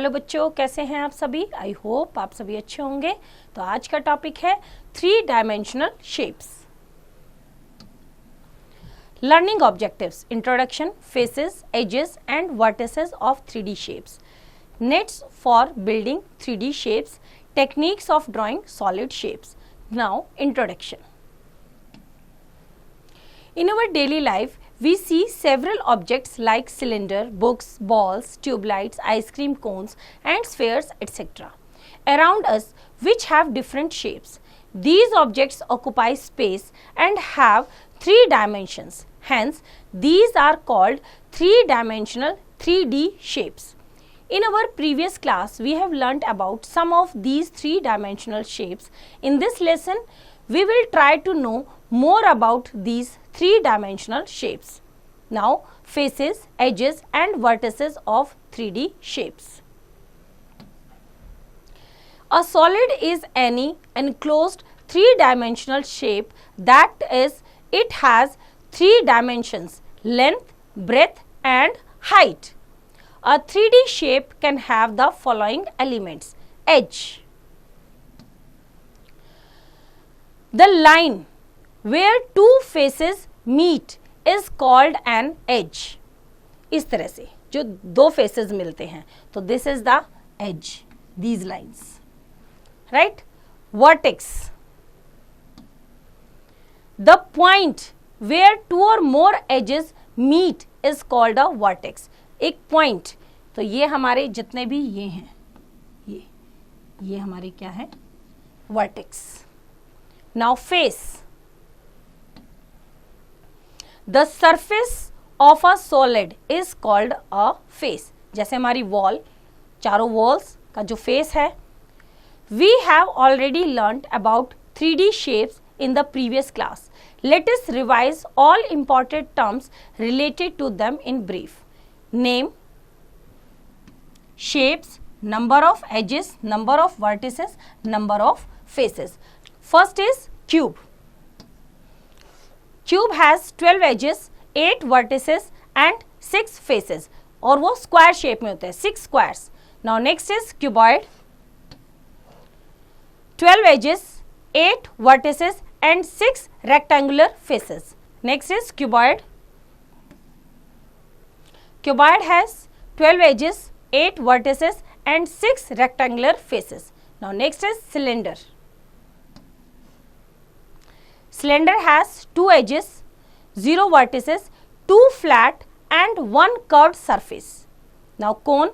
Hello बच्चों, कैसे हैं आप सभी? आई होप आप सभी अच्छे होंगे। तो आज का टॉपिक है 3 dimensional shapes. Learning objectives, introduction, faces, edges and vertices of 3D shapes, nets for building 3D shapes, techniques of drawing solid shapes. Now, introduction. In our daily life, we see several objects like cylinder, books, balls, tube lights, ice cream cones and spheres, etc. around us which have different shapes. These objects occupy space and have 3 dimensions. Hence, these are called 3-dimensional 3D shapes. In our previous class, we have learnt about some of these 3-dimensional shapes. In this lesson, we will try to know more about these 3-dimensional shapes. Now, faces, edges and vertices of 3D shapes. A solid is any enclosed 3-dimensional shape that is, it has 3 dimensions: length, breadth and height. A 3D shape can have the following elements: edge. The line where 2 faces meet is called an edge. इस तरह से जो 2 faces मिलते हैं, तो this is the edge, these lines, right? Vertex. The point where 2 or more edges meet is called a vertex. एक point, तो ये हमारे जितने भी ये हैं, ये हमारे क्या है? Vertex. Now face. The surface of a solid is called a face. जैसे हमारी wall, चारों walls का जो face है. We have already learnt about 3D shapes in the previous class. Let us revise all important terms related to them in brief. Name, shapes, number of edges, number of vertices, number of faces. First is cube. Cube has 12 edges, 8 vertices and 6 faces. और वो square shape में होते हैं, 6 squares. Now next is cuboid. 12 edges, 8 vertices and 6 rectangular faces. Next is cuboid. Cuboid has 12 edges, 8 vertices and 6 rectangular faces. Now next is cylinder. Cylinder has 2 edges, 0 vertices, 2 flat and 1 curved surface. Now cone.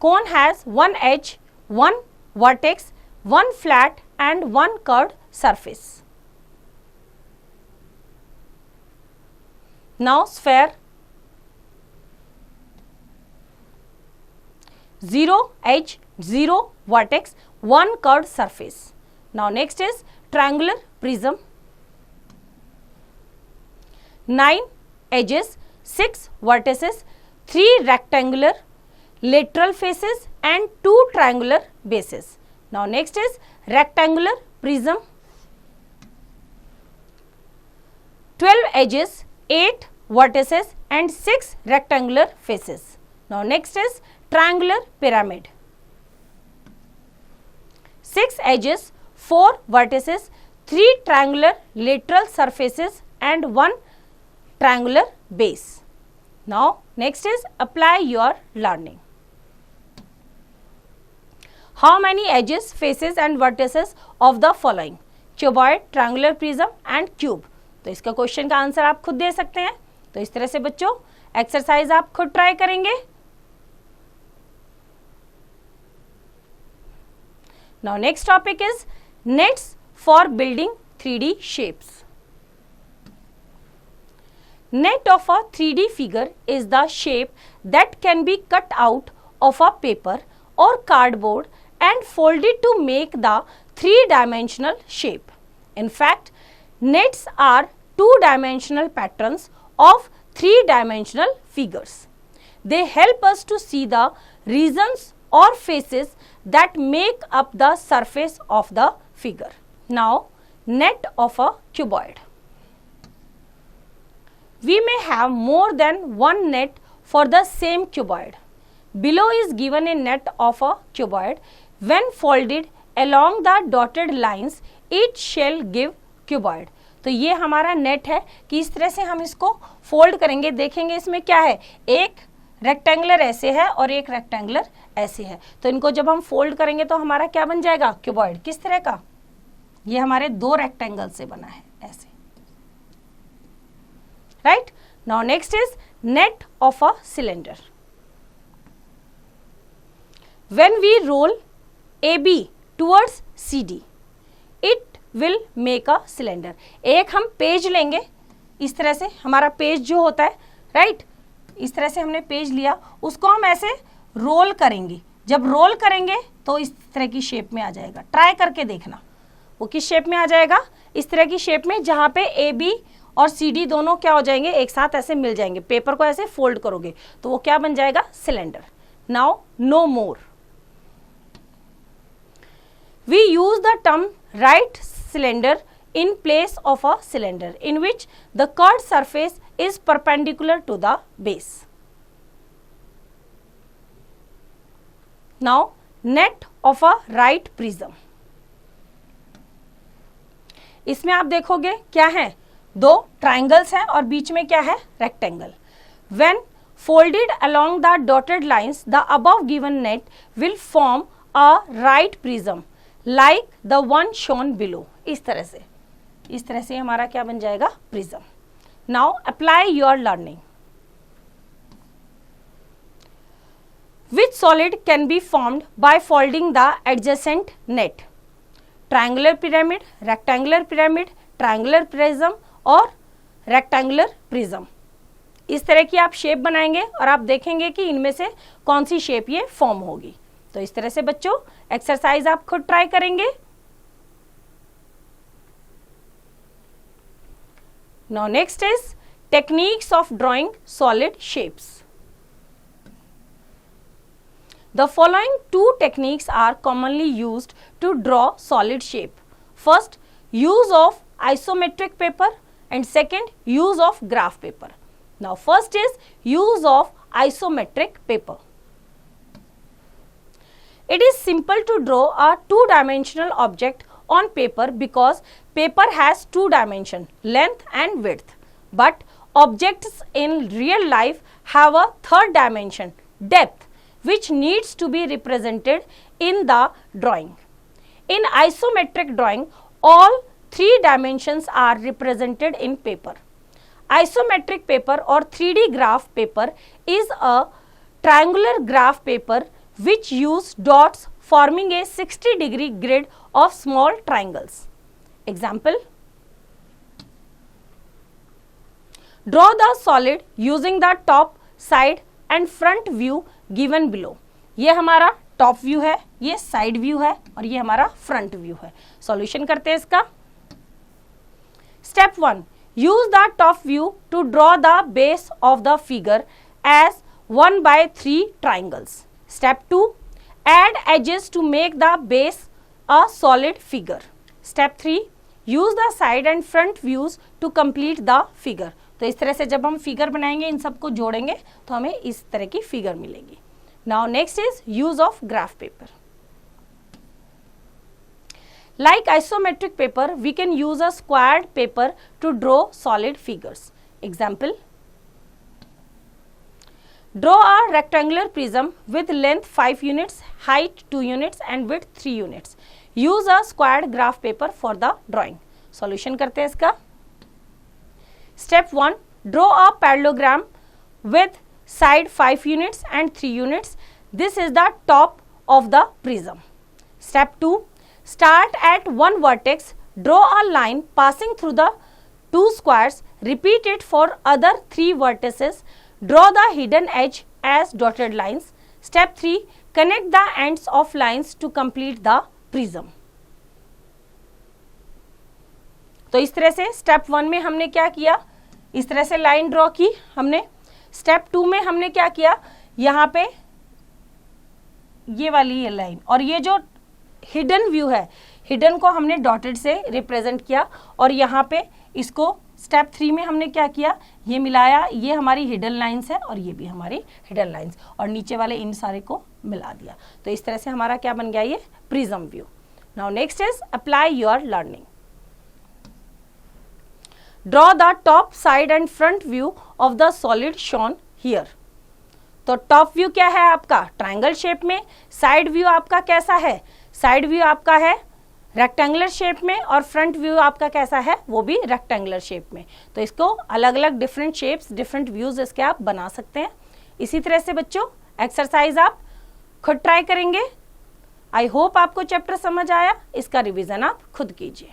Cone has 1 edge, 1 vertex, 1 flat and 1 curved surface. Now sphere. 0 edge, 0 vertex, 1 curved surface. Now next is triangular prism. 9 edges, 6 vertices, 3 rectangular lateral faces and 2 triangular bases. Now next is rectangular prism. 12 edges, 8 vertices and 6 rectangular faces. Now next is triangular pyramid. 6 edges, 4 vertices, 3 triangular lateral surfaces and 1 triangular base. Now next is apply your learning. How many edges, faces and vertices of the following? Cuboid, triangular prism and cube. तो इसका question का answer आप खुद दे सकते हैं. तो इस तरह से बच्चों एक्सरसाइज आप खुद ट्राई करेंगे. Now next topic is nets for building 3D shapes. Net of a 3D figure is the shape that can be cut out of a paper or cardboard and folded to make the 3-dimensional shape. In fact, nets are 2-dimensional patterns of 3-dimensional figures. They help us to see the regions or faces that make up the surface of the figure. Now, net of a cuboid. We may have more than one net for the same cuboid. Below is given a net of a cuboid. When folded along the dotted lines, it shall give cuboid. तो ये हमारा net है कि इस तरह से हम इसको फोल्ड करेंगे, देखेंगे इसमें क्या है, एक रेक्टेंगुलर ऐसे है और एक रेक्टेंगुलर ऐसे है, तो इनको जब हम फोल्ड करेंगे तो हमारा क्या बन जाएगा, क्यूबॉइड। किस तरह का, ये हमारे दो रेक्टेंगल से बना है ऐसे, right. Now next is net of a cylinder. When we roll AB towards CD, it will make a cylinder. एक हम पेज लेंगे इस तरह से, हमारा पेज जो होता है, राइट, इस तरह से हमने पेज लिया, उसको हम ऐसे रोल करेंगे। जब रोल करेंगे तो इस तरह की शेप में आ जाएगा। ट्राई करके देखना वो किस शेप में आ जाएगा, इस तरह की शेप में, जहां पे AB और CD दोनों क्या हो जाएंगे, एक साथ ऐसे मिल जाएंगे। पेपर को ऐसे फोल्ड करोगे तो वो क्या बन जाएगा, cylinder. Now no more, we use the term right cylinder in place of a cylinder in which the curved surface is perpendicular to the base. Now net of a right prism. इसमें आप देखोगे क्या है, दो triangles हैं और बीच में क्या है, rectangle. When folded along the dotted lines, the above given net will form a right prism like the one shown below. इस तरह से हमारा क्या बन जाएगा, prism. Now apply your learning. Which solid can be formed by folding the adjacent net? Triangular pyramid, rectangular pyramid, triangular prism और rectangular prism। इस तरह की आप शेप बनाएंगे और आप देखेंगे कि इनमें से कौन सी शेप ये फॉर्म होगी। तो इस तरह से बच्चों एक्सरसाइज आप खुद ट्राई करेंगे। Now next is techniques of drawing solid shapes. The following two techniques are commonly used to draw solid shape. First, use of isometric paper and second, use of graph paper. Now first is use of isometric paper. It is simple to draw a two-dimensional object on paper because paper has two dimensions, length and width. But objects in real life have a third dimension, depth, which needs to be represented in the drawing. In isometric drawing, all three dimensions are represented in paper. Isometric paper or 3D graph paper is a triangular graph paper which use dots forming a 60-degree grid of small triangles. Example, draw the solid using the top, side and front view given below. ये हमारा top view है, ये side view है और ये हमारा front view है। Solution करते हैं इसका। Step 1, use the top view to draw the base of the figure as 1/3 triangles. Step 2, add edges to make the base a solid figure. Step 3, use the side and front views to complete the figure. तो इस तरह से जब हम figure बनाएंगे, इन सबको जोड़ेंगे तो हमें इस तरह की फिगर मिलेगी। Now next is use of graph paper. Like isometric paper, we can use a squared paper to draw solid figures. Example, draw a rectangular prism with length 5 units, height 2 units and width 3 units. Use a squared graph paper for the drawing. Solution करते हैं इसका। Step 1, draw a parallelogram with side 5 units and 3 units. This is the top of the prism. Step 2, start at one vertex, draw a line passing through the two squares. Repeat it for other 3 vertices. Draw the hidden edge as dotted lines. Step 3, connect the ends of lines to complete the prism. तो इस तरह से step 1 में हमने क्या किया, इस तरह से लाइन ड्रॉ की हमने। स्टेप 2 में हमने क्या किया, यहाँ पे ये वाली ये लाइन और ये जो हिडन व्यू है, हिडन को हमने डॉटेड से रिप्रेजेंट किया और यहाँ पे इसको स्टेप 3 में हमने क्या किया, ये मिलाया, ये हमारी हिडन लाइंस है और ये भी हमारी हिडन लाइंस, और नीचे वाले इन सारे को मिला दिया। तो इस तरह से हमारा क्या बन गया, ये prism view. Now next is apply your learning. Draw the top, side and front view of the solid shown here. तो टॉप व्यू क्या है आपका, ट्रायंगल शेप में। साइड व्यू आपका कैसा है, साइड व्यू आपका है रेक्टेंगुलर शेप में, और फ्रंट व्यू आपका कैसा है, वो भी रेक्टेंगुलर शेप में। तो इसको अलग अलग डिफरेंट शेप्स, डिफरेंट व्यूज इसके आप बना सकते हैं। इसी तरह से बच्चों एक्सरसाइज आप खुद ट्राई करेंगे। आई होप आपको चैप्टर समझ आया, इसका रिवीजन आप खुद कीजिए।